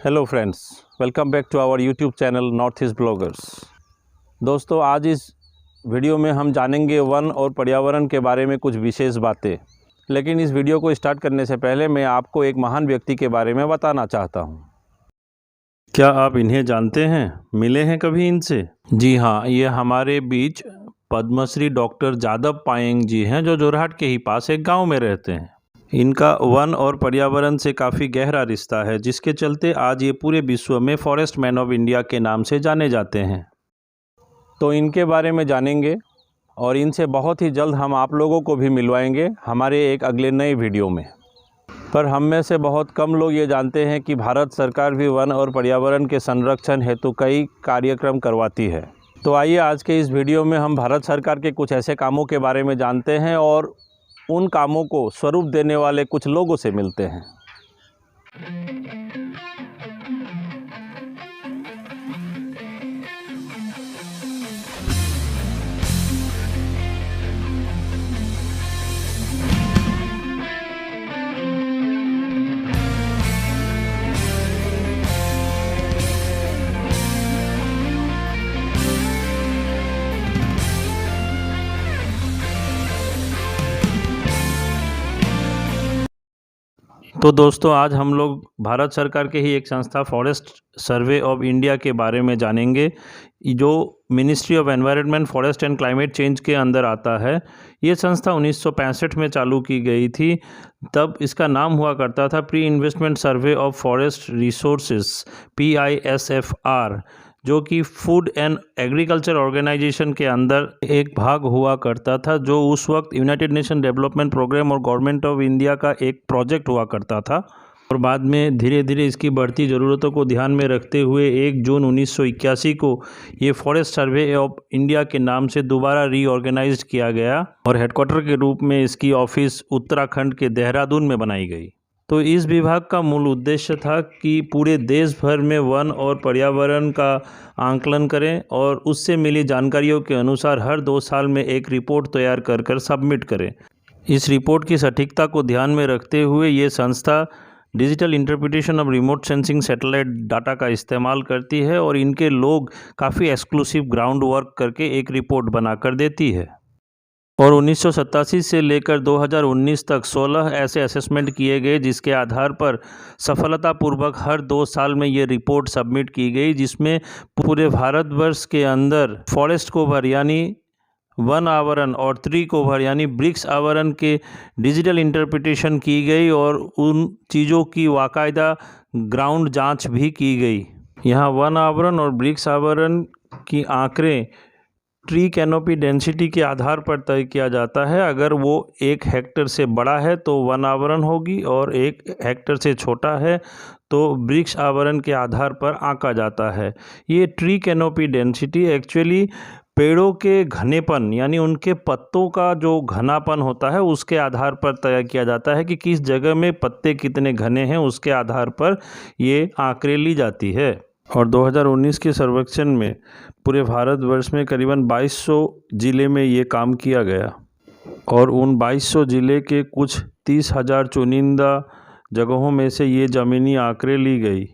Hello friends, welcome back to our YouTube channel north east bloggers. दोस्तों, आज इस video में हम जानेंगे वन और पर्यावरण के बारे में कुछ विशेष बातें। लेकिन इस वीडियो को स्टार्ट करने से पहले मैं आपको एक महान व्यक्ति के बारे में बताना चाहता हूं। क्या आप इन्हें जानते हैं? मिले हैं कभी इनसे? जी हाँ, ये हमारे बीच पद्मश्री डॉक्टर जादव पायेंग जी हैं, जो जोरहाट के ही पास एक गाँव में रहते हैं। इनका वन और पर्यावरण से काफ़ी गहरा रिश्ता है, जिसके चलते आज ये पूरे विश्व में फॉरेस्ट मैन ऑफ इंडिया के नाम से जाने जाते हैं। तो इनके बारे में जानेंगे और इनसे बहुत ही जल्द हम आप लोगों को भी मिलवाएंगे हमारे एक अगले नए वीडियो में। पर हम में से बहुत कम लोग ये जानते हैं कि भारत सरकार भी वन और पर्यावरण के संरक्षण हेतु कई कार्यक्रम करवाती है। तो आइए आज के इस वीडियो में हम भारत सरकार के कुछ ऐसे कामों के बारे में जानते हैं और उन कामों को स्वरूप देने वाले कुछ लोगों से मिलते हैं। तो दोस्तों, आज हम लोग भारत सरकार के ही एक संस्था फॉरेस्ट सर्वे ऑफ इंडिया के बारे में जानेंगे, जो ministry of environment, forest and climate change के अंदर आता है। ये संस्था 1965 में चालू की गई थी। तब इसका नाम हुआ करता था pre investment survey of forest resources, PISFR, जो कि फूड एंड एग्रीकल्चर ऑर्गेनाइजेशन के अंदर एक भाग हुआ करता था, जो उस वक्त यूनाइटेड नेशन डेवलपमेंट प्रोग्राम और गवर्नमेंट ऑफ इंडिया का एक प्रोजेक्ट हुआ करता था। और बाद में धीरे धीरे इसकी बढ़ती ज़रूरतों को ध्यान में रखते हुए 1 जून 1981 को ये फॉरेस्ट सर्वे ऑफ इंडिया के नाम से दोबारा रीऑर्गेनाइज्ड किया गया और हेडक्वार्टर के रूप में इसकी ऑफिस उत्तराखंड के देहरादून में बनाई गई। तो इस विभाग का मूल उद्देश्य था कि पूरे देश भर में वन और पर्यावरण का आंकलन करें और उससे मिली जानकारियों के अनुसार हर 2 साल में एक रिपोर्ट तैयार कर सबमिट करें। इस रिपोर्ट की सटीकता को ध्यान में रखते हुए ये संस्था digital interpretation of remote sensing satellite data का इस्तेमाल करती है और इनके लोग काफ़ी एक्सक्लूसिव ग्राउंड वर्क करके एक रिपोर्ट बनाकर देती है। और 1987 से लेकर 2019 तक 16 ऐसे असेसमेंट किए गए, जिसके आधार पर सफलतापूर्वक हर 2 साल में ये रिपोर्ट सबमिट की गई, जिसमें पूरे भारतवर्ष के अंदर फॉरेस्ट कवर यानी वन आवरण और ट्री कवर यानी वृक्ष आवरण के डिजिटल इंटरप्रिटेशन की गई और उन चीज़ों की बाकायदा ग्राउंड जांच भी की गई। यहाँ वन आवरण और वृक्ष आवरण की आंकड़े ट्री कैनोपी डेंसिटी के आधार पर तय किया जाता है। अगर वो 1 हेक्टेयर से बड़ा है तो वन आवरण होगी और 1 हेक्टेयर से छोटा है तो वृक्ष आवरण के आधार पर आंका जाता है। ये ट्री कैनोपी डेंसिटी एक्चुअली पेड़ों के घनेपन यानी उनके पत्तों का जो घनापन होता है उसके आधार पर तय किया जाता है कि किस जगह में पत्ते कितने घने हैं, उसके आधार पर ये आंकड़े ली जाती है। और 2019 के सर्वेक्षण में पूरे भारतवर्ष में करीबन 2200 ज़िले में ये काम किया गया और उन 2200 ज़िले के कुछ 30,000 चुनिंदा जगहों में से ये ज़मीनी आंकड़े ली गई।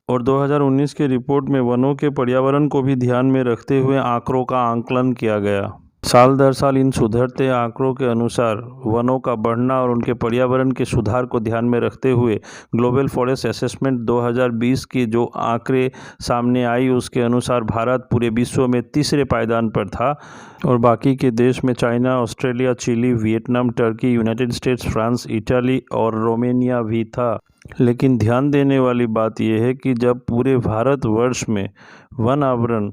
और 2019 के रिपोर्ट में वनों के पर्यावरण को भी ध्यान में रखते हुए आंकड़ों का आंकलन किया गया। साल दर साल इन सुधरते आंकड़ों के अनुसार वनों का बढ़ना और उनके पर्यावरण के सुधार को ध्यान में रखते हुए ग्लोबल फॉरेस्ट असेसमेंट 2020 की जो आंकड़े सामने आई, उसके अनुसार भारत पूरे विश्व में तीसरे पायदान पर था और बाकी के देश में China, Australia, Chile, Vietnam, Turkey, United States, France, Italy और रोमेनिया भी था। लेकिन ध्यान देने वाली बात यह है कि जब पूरे भारतवर्ष में वन आवरण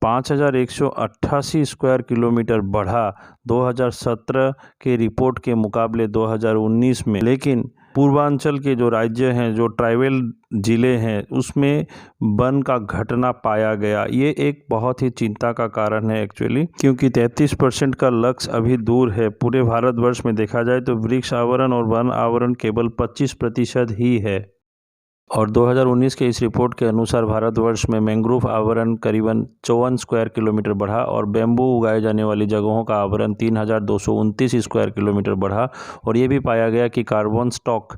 5188 स्क्वायर किलोमीटर बढ़ा 2017 के रिपोर्ट के मुकाबले 2019 में, लेकिन पूर्वांचल के जो राज्य हैं, जो ट्राइबल ज़िले हैं, उसमें वन का घटना पाया गया। ये एक बहुत ही चिंता का कारण है एक्चुअली, क्योंकि 33% का लक्ष्य अभी दूर है। पूरे भारतवर्ष में देखा जाए तो वृक्ष आवरण और वन आवरण केवल 25% ही है। और 2019 के इस रिपोर्ट के अनुसार भारतवर्ष में मैंग्रोव आवरण करीबन 54 स्क्वायर किलोमीटर बढ़ा और बैम्बू उगाए जाने वाली जगहों का आवरण 3229 स्क्वायर किलोमीटर बढ़ा। और ये भी पाया गया कि कार्बन स्टॉक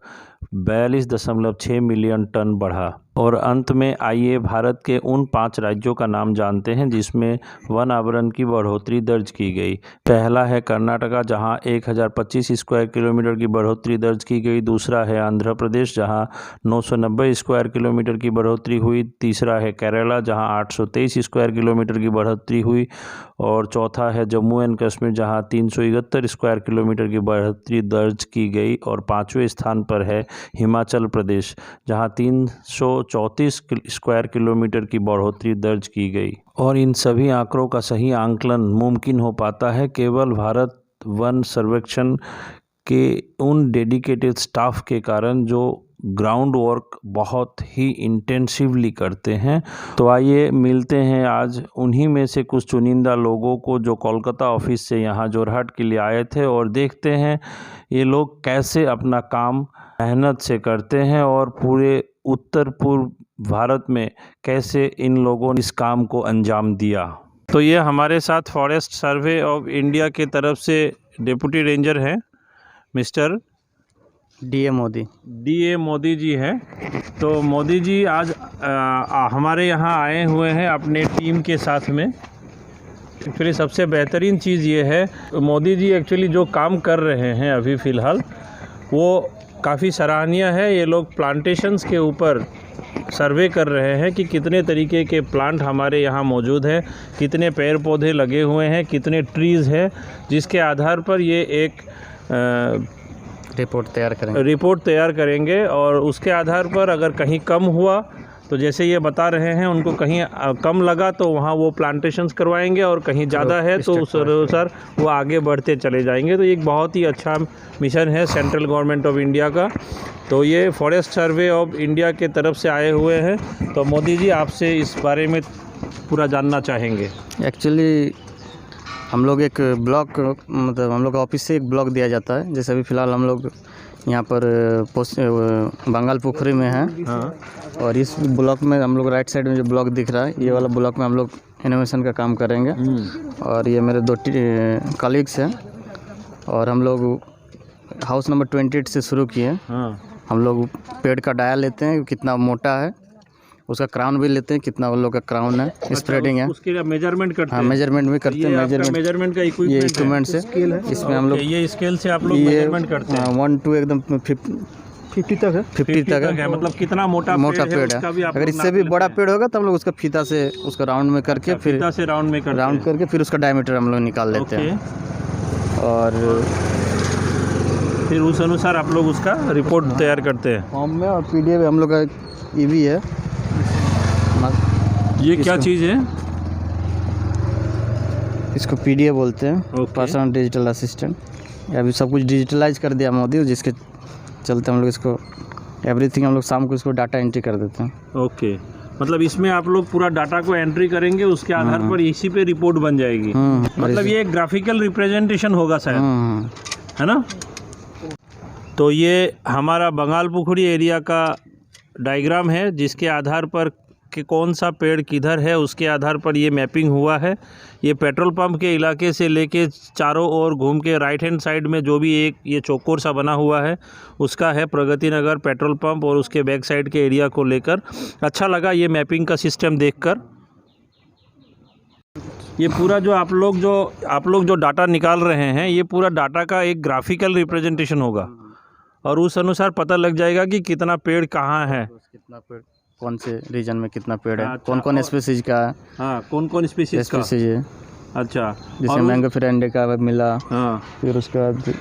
42.6 मिलियन टन बढ़ा। और अंत में आइए भारत के उन 5 राज्यों का नाम जानते हैं जिसमें वन आवरण की बढ़ोतरी दर्ज की गई। पहला है कर्नाटका, जहां 1025 स्क्वायर किलोमीटर की बढ़ोतरी दर्ज की गई। दूसरा है आंध्र प्रदेश, जहां 990 स्क्वायर किलोमीटर की बढ़ोतरी हुई। तीसरा है केरला, जहां 823 स्क्वायर किलोमीटर की बढ़ोतरी हुई। और चौथा है जम्मू एंड कश्मीर, जहां 371 स्क्वायर किलोमीटर की बढ़ोतरी दर्ज की गई। और 5वें स्थान पर है हिमाचल प्रदेश, जहां 334 स्क्वायर किलोमीटर की बढ़ोतरी दर्ज की गई। और इन सभी आंकड़ों का सही आंकलन मुमकिन हो पाता है केवल भारत वन सर्वेक्षण के उन डेडिकेटेड स्टाफ के कारण जो ग्राउंड वर्क बहुत ही इंटेंसिवली करते हैं। तो आइए मिलते हैं आज उन्हीं में से कुछ चुनिंदा लोगों को जो कोलकाता ऑफिस से यहाँ जोरहाट के लिए आए थे, और देखते हैं ये लोग कैसे अपना काम मेहनत से करते हैं और पूरे उत्तर पूर्व भारत में कैसे इन लोगों ने इस काम को अंजाम दिया। तो ये हमारे साथ फॉरेस्ट सर्वे ऑफ इंडिया की तरफ से डिप्टी रेंजर हैं मिस्टर डीए मोदी जी हैं। तो मोदी जी आज हमारे यहाँ आए हुए हैं अपने टीम के साथ में। एक्चुअली सबसे बेहतरीन चीज़ ये है, मोदी जी एक्चुअली जो काम कर रहे हैं अभी फ़िलहाल वो काफ़ी सराहनीय है। ये लोग प्लांटेशंस के ऊपर सर्वे कर रहे हैं कि कितने तरीके के प्लांट हमारे यहाँ मौजूद हैं, कितने पेड़ पौधे लगे हुए हैं, कितने ट्रीज़ हैं, जिसके आधार पर ये एक रिपोर्ट तैयार करेंगे। और उसके आधार पर अगर कहीं कम हुआ तो जैसे ये बता रहे हैं उनको कहीं कम लगा तो वहाँ वो प्लांटेशंस करवाएंगे, और कहीं ज़्यादा है तो उस अनुसार वो आगे बढ़ते चले जाएंगे। तो एक बहुत ही अच्छा मिशन है सेंट्रल गवर्नमेंट ऑफ इंडिया का। तो ये फॉरेस्ट सर्वे ऑफ इंडिया के तरफ से आए हुए हैं। तो मोदी जी आपसे इस बारे में पूरा जानना चाहेंगे। एक्चुअली हम लोग एक ब्लॉक, मतलब हम लोग ऑफिस से एक ब्लॉक दिया जाता है। जैसे अभी फ़िलहाल हम लोग यहाँ पर बंगाल पोखरी में हैं। हाँ। और इस ब्लॉक में हम लोग राइट साइड में जो ब्लॉक दिख रहा है, ये वाला ब्लॉक में हम लोग इनोवेशन का काम करेंगे। और ये मेरे 2 कलीग्स हैं। और हम लोग हाउस नंबर 28 से शुरू किए। हम लोग पेड़ का डाया लेते हैं कितना मोटा है, उसका क्राउन भी लेते हैं कितना उन लोग का क्राउन है, स्प्रेडिंग है, उसके मेजरमेंट करते हैं। हाँ, मेजरमेंट भी करते हैं। मेजरमेंट का इक्विपमेंट से इसमें हम लोग ये स्केल से आप लोग मेजरमेंट करते हैं। 1 to एकदम 50 तक है, 50 तक है। मतलब कितना मोटा पेड़ है। अगर इससे भी बड़ा पेड़ होगा तो हम लोग उसका फीता से उसका राउंड में करके फिर राउंड करके फिर उसका डायमीटर हम लोग निकाल लेते हैं। और फिर उस अनुसार आप लोग उसका रिपोर्ट तैयार करते हैं फॉर्म में। और पीडीएफ हम लोग का ईवी है। ये क्या चीज़ है? इसको पीडीए बोलते हैं, पर्सनल डिजिटल असिस्टेंट। अभी सब कुछ डिजिटलाइज कर दिया मोदी, जिसके चलते हम लोग इसको एवरीथिंग हम लोग शाम को इसको डाटा एंट्री कर देते हैं। ओके, मतलब इसमें आप लोग पूरा डाटा को एंट्री करेंगे, उसके आधार पर इसी पे रिपोर्ट बन जाएगी। मतलब ये एक ग्राफिकल रिप्रेजेंटेशन होगा शायद, है ना? तो ये हमारा बंगाल पोखरी एरिया का डायग्राम है, जिसके आधार पर कि कौन सा पेड़ किधर है उसके आधार पर ये मैपिंग हुआ है। ये पेट्रोल पंप के इलाके से लेके चारों ओर घूम के राइट हैंड साइड में जो भी एक ये चौकोर सा बना हुआ है उसका है प्रगति नगर पेट्रोल पंप, और उसके बैक साइड के एरिया को लेकर अच्छा लगा ये मैपिंग का सिस्टम देखकर। ये पूरा जो आप लोग जो डाटा निकाल रहे हैं, ये पूरा डाटा का एक ग्राफिकल रिप्रेजेंटेशन होगा, और उस अनुसार पता लग जाएगा कि कितना पेड़ कहाँ है, कितना पेड़ कौन से रीजन में कितना पेड़ है, कौन कौन स्पीसीज का है। हाँ, कौन कौन स्पीसीज है। अच्छा, जैसे मैंगो फ्रेंडे का मिला। हाँ। फिर उसके बाद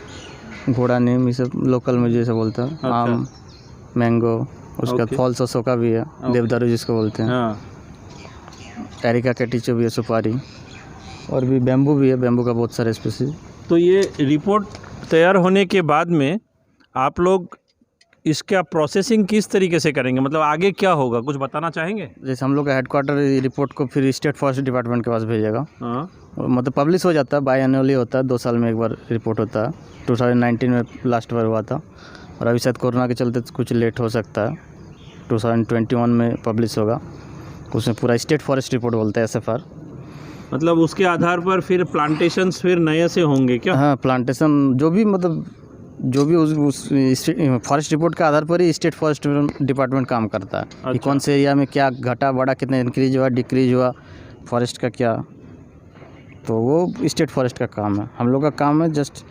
घोड़ा नीम, ये सब लोकल में जैसे बोलते हैं। अच्छा। आम, मैंगो, उसके बाद फॉल्स अशोका भी है, देवदारू जिसको बोलते हैं। हाँ। एरिका कैटिचो भी है, सुपारी, और भी बैम्बू भी है, बैम्बू का बहुत सारे स्पीसीज। तो ये रिपोर्ट तैयार होने के बाद में आप लोग इसका प्रोसेसिंग किस तरीके से करेंगे, मतलब आगे क्या होगा, कुछ बताना चाहेंगे? जैसे हम लोग का हेडक्वार्टर रिपोर्ट को फिर स्टेट फॉरेस्ट डिपार्टमेंट के पास भेजेगा। मतलब पब्लिश हो जाता है, बाई एनुअली होता है, 2 साल में एक बार रिपोर्ट होता है। 2019 में लास्ट बार हुआ था, और अभी शायद कोरोना के चलते कुछ लेट हो सकता है। 2021 में पब्लिश होगा, उसमें पूरा स्टेट फॉरेस्ट रिपोर्ट बोलते हैं, SFR। मतलब उसके आधार पर फिर प्लांटेशंस फिर नए से होंगे क्या? हाँ, प्लांटेशन जो भी मतलब जो भी उस फॉरेस्ट रिपोर्ट के आधार पर ही स्टेट फॉरेस्ट डिपार्टमेंट काम करता है कि अच्छा। कौन से एरिया में क्या घटा बढ़ा, कितना इंक्रीज हुआ डिक्रीज हुआ, फॉरेस्ट का क्या, तो वो स्टेट फॉरेस्ट का काम है। हम लोग का काम है जस्ट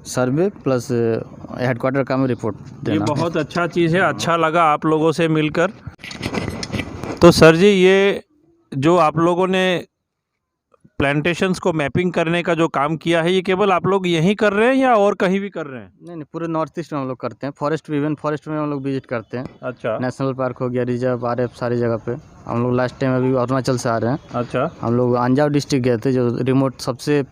सर्वे प्लस हेडक्वार्टर का में रिपोर्ट ये देना। बहुत अच्छा चीज़ है, अच्छा लगा आप लोगों से मिलकर। तो सर जी, ये जो आप लोगों ने प्लांटेशंस को मैपिंग करने का जो काम किया है, ये केवल आप लोग यहीं कर रहे हैं या और कहीं भी कर रहे हैं? नहीं नहीं, पूरे नॉर्थ ईस्ट में हम लोग करते हैं। फॉरेस्ट भी, इवन फॉरेस्ट में हम लोग विजिट करते हैं। अच्छा नेशनल पार्क हो गया, रिजर्व, आरएफ, सारी जगह पे हम लोग लास्ट टाइम अभी अरुणाचल से आ रहे हैं। अच्छा। हम लोग अंजाव डिस्ट्रिक्ट गए थे, जो रिमोट सबसे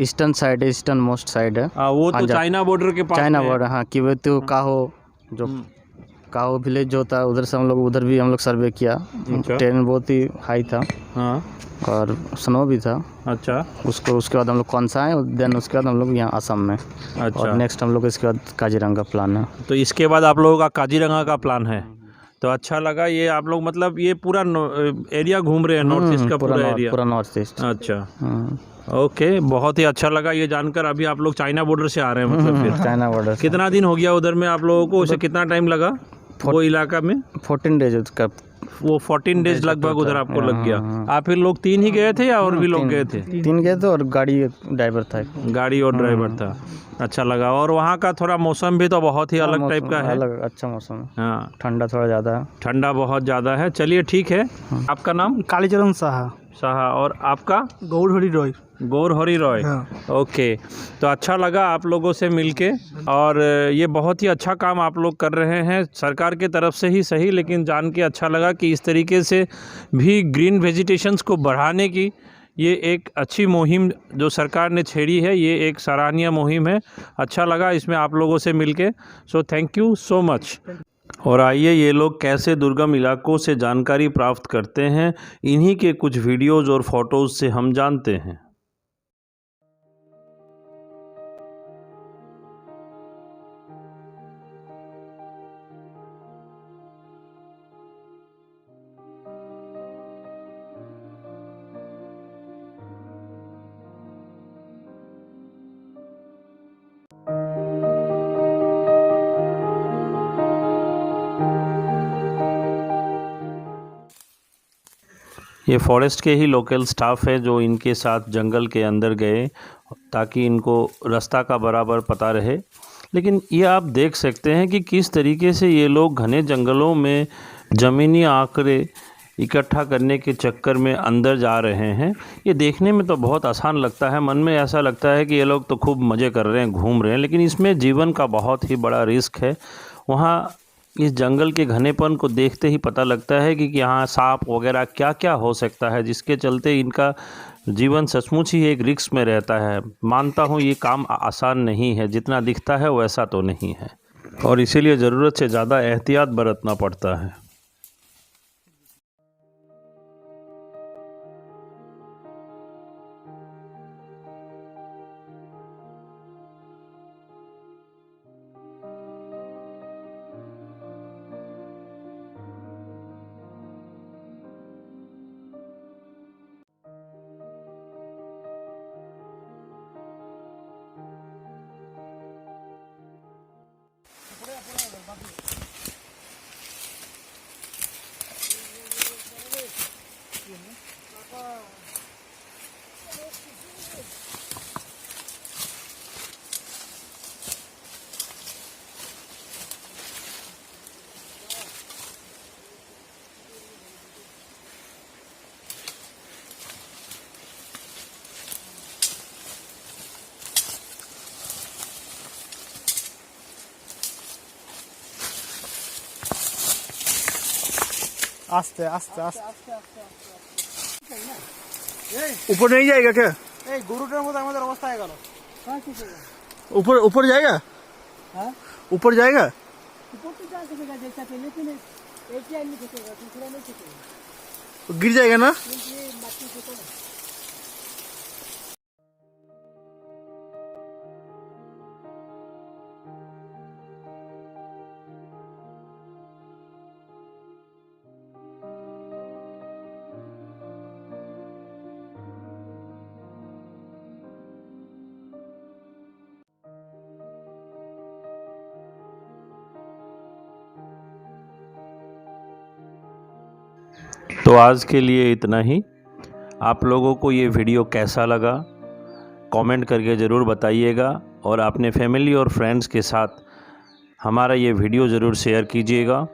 ईस्टर्न साइड है, ईस्टर्न मोस्ट साइड है। हाँ, वो तो अंजाव, चाइना बॉर्डर के पास चाइना में है। बॉर्डर, हाँ, किवेतु काहो, जो काहो विलेज जो था उधर से हम लोग, उधर भी हम लोग सर्वे किया। अच्छा। टेरेन बहुत ही हाई था हाँ। और स्नो भी था। अच्छा उसके बाद हम लोग कौन सा आए, देन उसके बाद हम लोग यहाँ असम में, अच्छा। और नेक्स्ट हम लोग इसके बाद काजीरंगा प्लान है। तो इसके बाद आप लोगों का काजीरंगा का प्लान है। तो अच्छा लगा, ये आप लोग मतलब ये पूरा एरिया घूम रहे हैं, नॉर्थ ईस्ट का पूरा एरिया। पूरा नॉर्थ ईस्ट। अच्छा, ओके, बहुत ही अच्छा लगा ये जानकर। अभी आप लोग चाइना बॉर्डर से आ रहे हैं मतलब फिर? चाइना बॉर्डर से। कितना दिन हो गया उधर में आप लोगों को? उसे कितना टाइम लगा वो इलाका में? 14 डेज उसका। वो 14 डेज लगभग उधर आपको लग गया। आप फिर लोग 3 ही गए थे या और भी लोग गए थे? 3 गए थे और गाड़ी ड्राइवर था। गाड़ी और ड्राइवर था। अच्छा लगा। और वहाँ का थोड़ा मौसम भी तो बहुत ही अलग टाइप का है। अलग, अच्छा मौसम है। हाँ, ठंडा थोड़ा ज़्यादा है। ठंडा बहुत ज़्यादा है। चलिए ठीक है। आपका नाम? कालीचरण साहा। साहा। और आपका? गौरहरि रॉय। गौरहरि रॉय। हाँ। ओके, तो अच्छा लगा आप लोगों से मिलके। और ये बहुत ही अच्छा काम आप लोग कर रहे हैं, सरकार के तरफ से ही सही, लेकिन जान के अच्छा लगा कि इस तरीके से भी ग्रीन वेजिटेशंस को बढ़ाने की ये एक अच्छी मुहिम जो सरकार ने छेड़ी है, ये एक सराहनीय मुहिम है। अच्छा लगा इसमें आप लोगों से मिलके। So thank you so much. और आइए, ये लोग कैसे दुर्गम इलाकों से जानकारी प्राप्त करते हैं, इन्हीं के कुछ वीडियोज़ और फोटोज़ से हम जानते हैं। ये फॉरेस्ट के ही लोकल स्टाफ है जो इनके साथ जंगल के अंदर गए ताकि इनको रास्ता का बराबर पता रहे। लेकिन ये आप देख सकते हैं कि किस तरीके से ये लोग घने जंगलों में ज़मीनी आंकड़े इकट्ठा करने के चक्कर में अंदर जा रहे हैं। ये देखने में तो बहुत आसान लगता है, मन में ऐसा लगता है कि ये लोग तो खूब मज़े कर रहे हैं, घूम रहे हैं, लेकिन इसमें जीवन का बहुत ही बड़ा रिस्क है। वहाँ इस जंगल के घनेपन को देखते ही पता लगता है कि यहाँ सांप वगैरह क्या क्या हो सकता है, जिसके चलते इनका जीवन सचमुच ही एक रिस्क में रहता है। मानता हूँ ये काम आसान नहीं है, जितना दिखता है वैसा तो नहीं है, और इसीलिए ज़रूरत से ज़्यादा एहतियात बरतना पड़ता है। आस्ते आस्ते आस्ते। ऊपर नहीं जाएगा क्या? गुरुটার মতো আমাদের অবস্থা হয়ে গেল। ऊपर ऊपर जाएगा? हाँ? ऊपर जाएगा? ऊपर तो जा सकेगा जैसा कि, लेकिन एक ही आदमी खींचेगा, दूसरा नहीं खींचेगा। गिर जाएगा ना? तो आज के लिए इतना ही। आप लोगों को ये वीडियो कैसा लगा कमेंट करके ज़रूर बताइएगा और अपने फैमिली और फ्रेंड्स के साथ हमारा ये वीडियो ज़रूर शेयर कीजिएगा।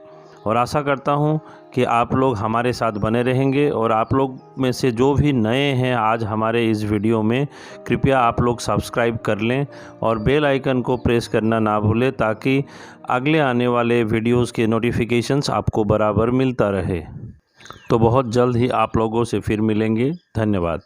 और आशा करता हूँ कि आप लोग हमारे साथ बने रहेंगे। और आप लोग में से जो भी नए हैं आज हमारे इस वीडियो में, कृपया आप लोग सब्सक्राइब कर लें और बेल आइकन को प्रेस करना ना भूलें, ताकि अगले आने वाले वीडियोस के नोटिफिकेशंस आपको बराबर मिलता रहे। तो बहुत जल्द ही आप लोगों से फिर मिलेंगे। धन्यवाद।